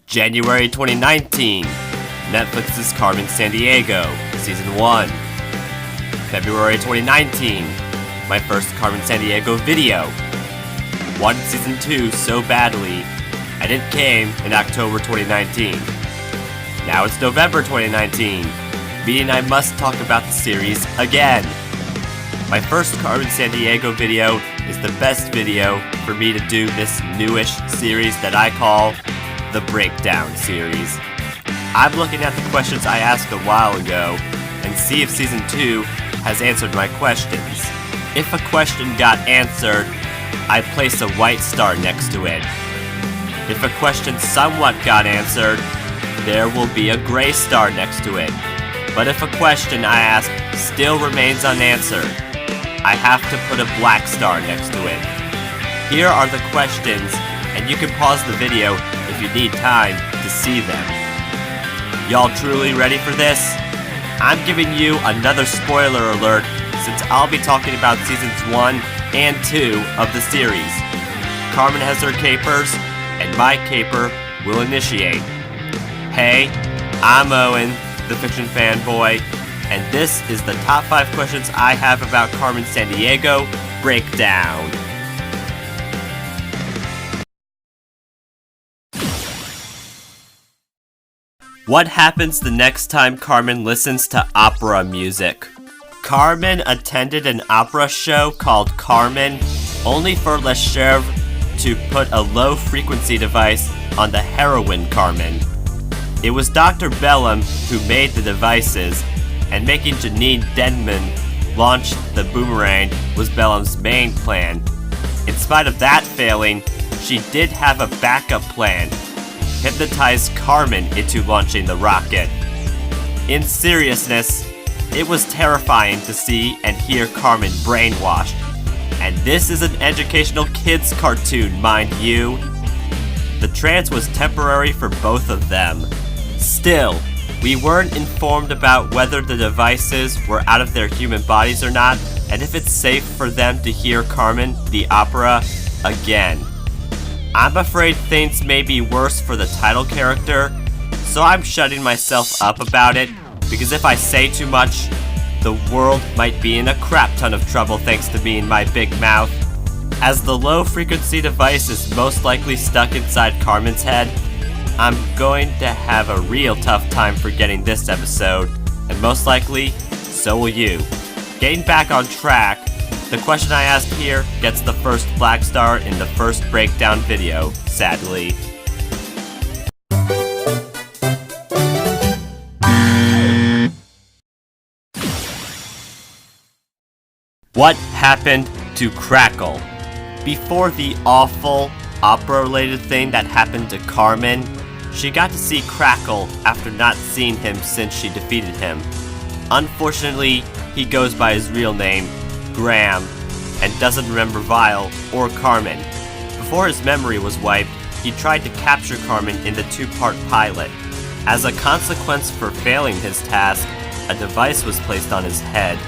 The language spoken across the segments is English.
January 2019, Netflix's Carmen Sandiego, Season 1. February 2019, my first Carmen Sandiego video. Wanted Season 2 so badly, and it came in October 2019. Now it's November 2019, meaning I must talk about the series again. My first Carmen Sandiego video is the best video for me to do this newish series that I call the Breakdown series. I'm looking at the questions I asked a while ago and see if Season 2 has answered my questions. If a question got answered, I place a white star next to it. If a question somewhat got answered, there will be a gray star next to it. But if a question I asked still remains unanswered, I have to put a black star next to it. Here are the questions, and you can pause the video if you need time to see them. Y'all truly ready for this? I'm giving you another spoiler alert since I'll be talking about Seasons 1 and 2 of the series. Carmen has her capers, and my caper will initiate. Hey, I'm Owen, the fiction fanboy, and this is the top 5 questions I have about Carmen Sandiego Breakdown. What happens the next time Carmen listens to opera music? Carmen attended an opera show called Carmen, only for Lesherv to put a low-frequency device on the heroine Carmen. It was Dr. Bellum who made the devices, and making Janine Denman launch the boomerang was Bellum's main plan. In spite of that failing, she did have a backup plan: hypnotize Carmen into launching the rocket. In seriousness, it was terrifying to see and hear Carmen brainwashed. And this is an educational kids cartoon, mind you. The trance was temporary for both of them. Still, we weren't informed about whether the devices were out of their human bodies or not, and if it's safe for them to hear Carmen, the opera, again. I'm afraid things may be worse for the title character, so I'm shutting myself up about it, because if I say too much, the world might be in a crap ton of trouble thanks to me and my big mouth. As the low-frequency device is most likely stuck inside Carmen's head, I'm going to have a real tough time forgetting this episode, and most likely, so will you. Getting back on track, the question I asked here gets the first black star in the first breakdown video, sadly. What happened to Crackle? Before the awful opera-related thing that happened to Carmen, she got to see Crackle after not seeing him since she defeated him. Unfortunately, he goes by his real name, Graham, and doesn't remember Vile or Carmen. Before his memory was wiped, he tried to capture Carmen in the 2-part pilot. As a consequence for failing his task, a device was placed on his head,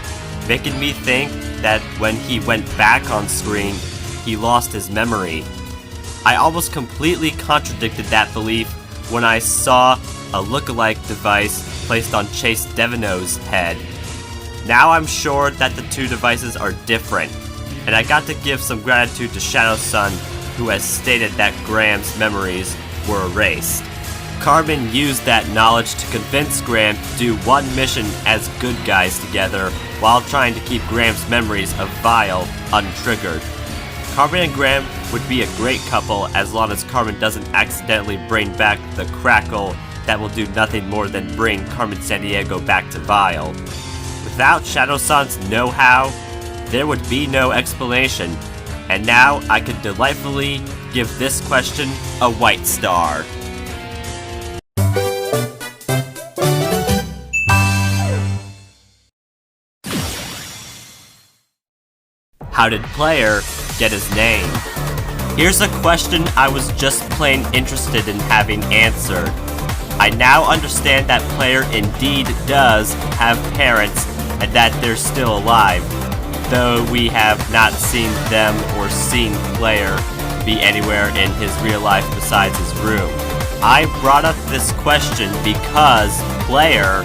making me think that when he went back on screen, he lost his memory. I almost completely contradicted that belief when I saw a look-alike device placed on Chase Deveneaux's head. Now I'm sure that the two devices are different, and I got to give some gratitude to Shadowsan, who has stated that Graham's memories were erased. Carmen used that knowledge to convince Graham to do one mission as good guys together, while trying to keep Graham's memories of Vile untriggered. Carmen and Graham would be a great couple as long as Carmen doesn't accidentally bring back the Crackle that will do nothing more than bring Carmen Sandiego back to Vile. Without Shadowsan's know-how, there would be no explanation, and now I could delightfully give this question a white star. How did Player get his name? Here's a question I was just plain interested in having answered. I now understand that Player indeed does have parents and that they're still alive, though we have not seen them or seen Player be anywhere in his real life besides his room. I brought up this question because Player,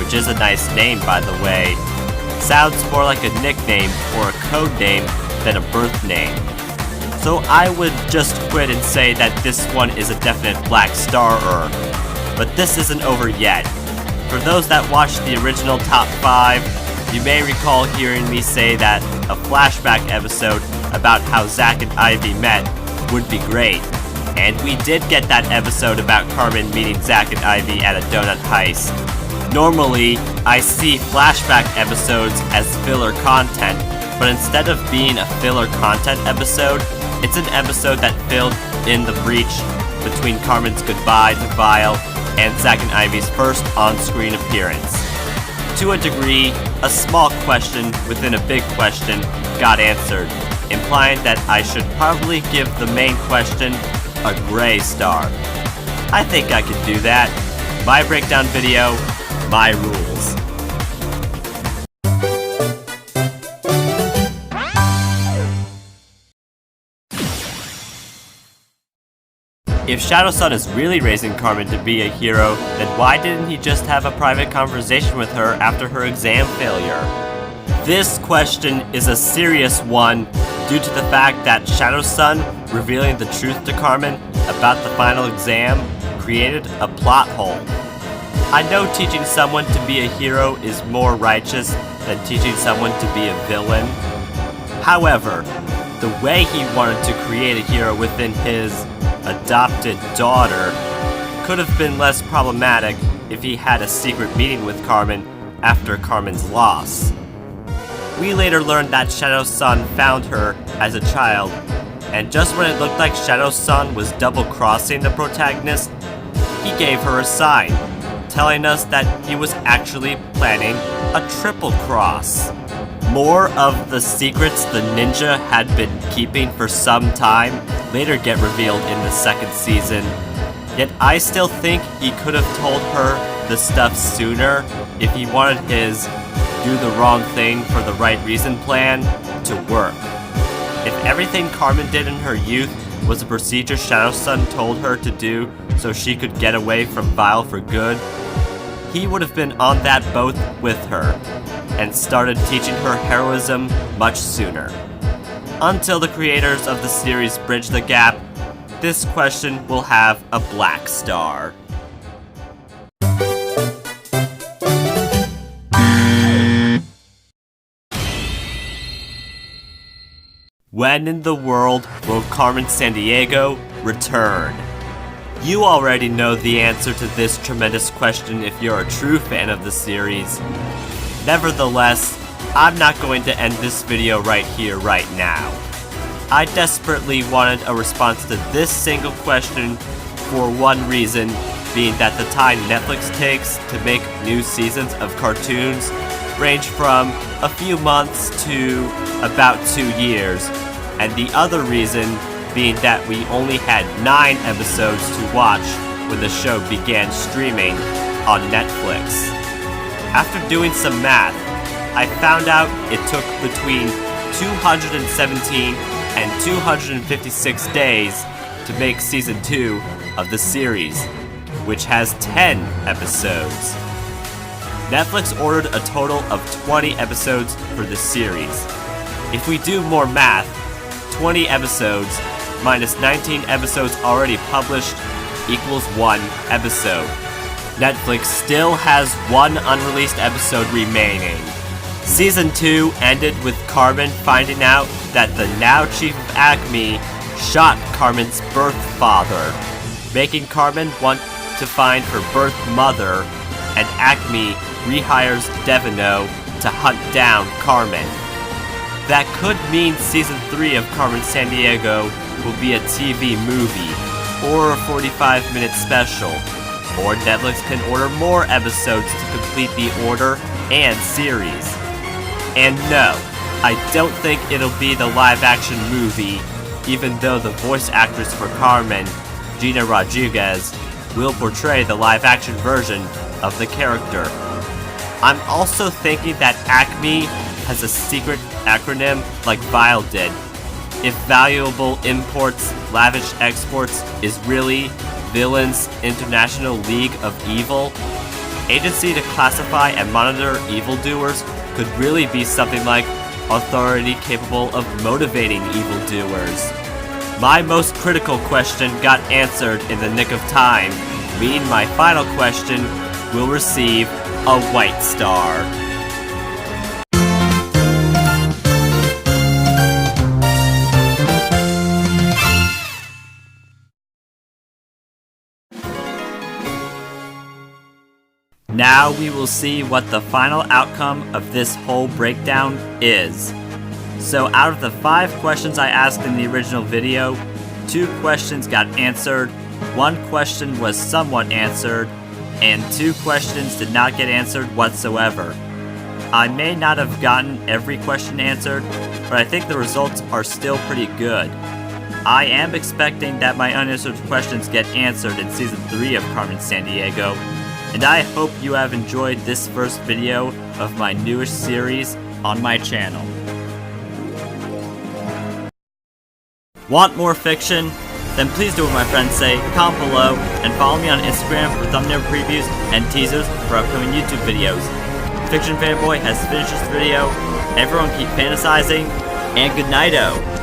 which is a nice name by the way, sounds more like a nickname or a code name than a birth name. So I would just quit and say that this one is a definite black starer. But this isn't over yet. For those that watched the original top 5, you may recall hearing me say that a flashback episode about how Zack and Ivy met would be great. And we did get that episode about Carmen meeting Zack and Ivy at a donut heist. Normally, I see flashback episodes as filler content, but instead of being a filler content episode, it's an episode that filled in the breach between Carmen's goodbye to Vile and Zack and Ivy's first on-screen appearance. To a degree, a small question within a big question got answered, implying that I should probably give the main question a gray star. I think I could do that. My breakdown video, my rules. If Shadowsan is really raising Carmen to be a hero, then why didn't he just have a private conversation with her after her exam failure? This question is a serious one due to the fact that Shadowsan revealing the truth to Carmen about the final exam created a plot hole. I know teaching someone to be a hero is more righteous than teaching someone to be a villain. However, the way he wanted to create a hero within his adopted daughter could have been less problematic if he had a secret meeting with Carmen after Carmen's loss. We later learned that Shadowsan found her as a child, and just when it looked like Shadowsan was double-crossing the protagonist, he gave her a sign, telling us that he was actually planning a triple cross. More of the secrets the ninja had been keeping for some time later get revealed in the second season, yet I still think he could have told her the stuff sooner if he wanted his do the wrong thing for the right reason plan to work. If everything Carmen did in her youth was a procedure Shadowsan told her to do so she could get away from Vile for good, he would have been on that boat with her and started teaching her heroism much sooner. Until the creators of the series bridge the gap, this question will have a black star. When in the world will Carmen Sandiego return? You already know the answer to this tremendous question if you're a true fan of the series. Nevertheless, I'm not going to end this video right here, right now. I desperately wanted a response to this single question for one reason, being that the time Netflix takes to make new seasons of cartoons range from a few months to about 2 years, and the other reason being that we only had 9 episodes to watch when the show began streaming on Netflix. After doing some math, I found out it took between 217 and 256 days to make Season 2 of the series, which has 10 episodes. Netflix ordered a total of 20 episodes for this series. If we do more math, 20 episodes minus 19 episodes already published equals 1 episode. Netflix still has 1 unreleased episode remaining. Season 2 ended with Carmen finding out that the now Chief of Acme shot Carmen's birth father, making Carmen want to find her birth mother, and Acme rehires Devino to hunt down Carmen. That could mean Season 3 of Carmen Sandiego will be a TV movie, or a 45-minute special, or Netflix can order more episodes to complete the order and series. And no, I don't think it'll be the live-action movie, even though the voice actress for Carmen, Gina Rodriguez, will portray the live-action version of the character. I'm also thinking that Acme has a secret acronym like Vile did. If valuable imports, lavish exports is really Villains International League of Evil, agency to classify and monitor evildoers, could really be something like authority capable of motivating evildoers. My most critical question got answered in the nick of time, meaning my final question will receive a white star. Now we will see what the final outcome of this whole breakdown is. So out of the 5 questions I asked in the original video, 2 questions got answered, 1 question was somewhat answered, and 2 questions did not get answered whatsoever. I may not have gotten every question answered, but I think the results are still pretty good. I am expecting that my unanswered questions get answered in Season 3 of Carmen Sandiego, and I hope you have enjoyed this first video of my newest series on my channel. Want more fiction? Then please do what my friends say, comment below, and follow me on Instagram for thumbnail previews and teasers for upcoming YouTube videos. Fiction Fanboy has finished this video. Everyone keep fantasizing, and good night-o!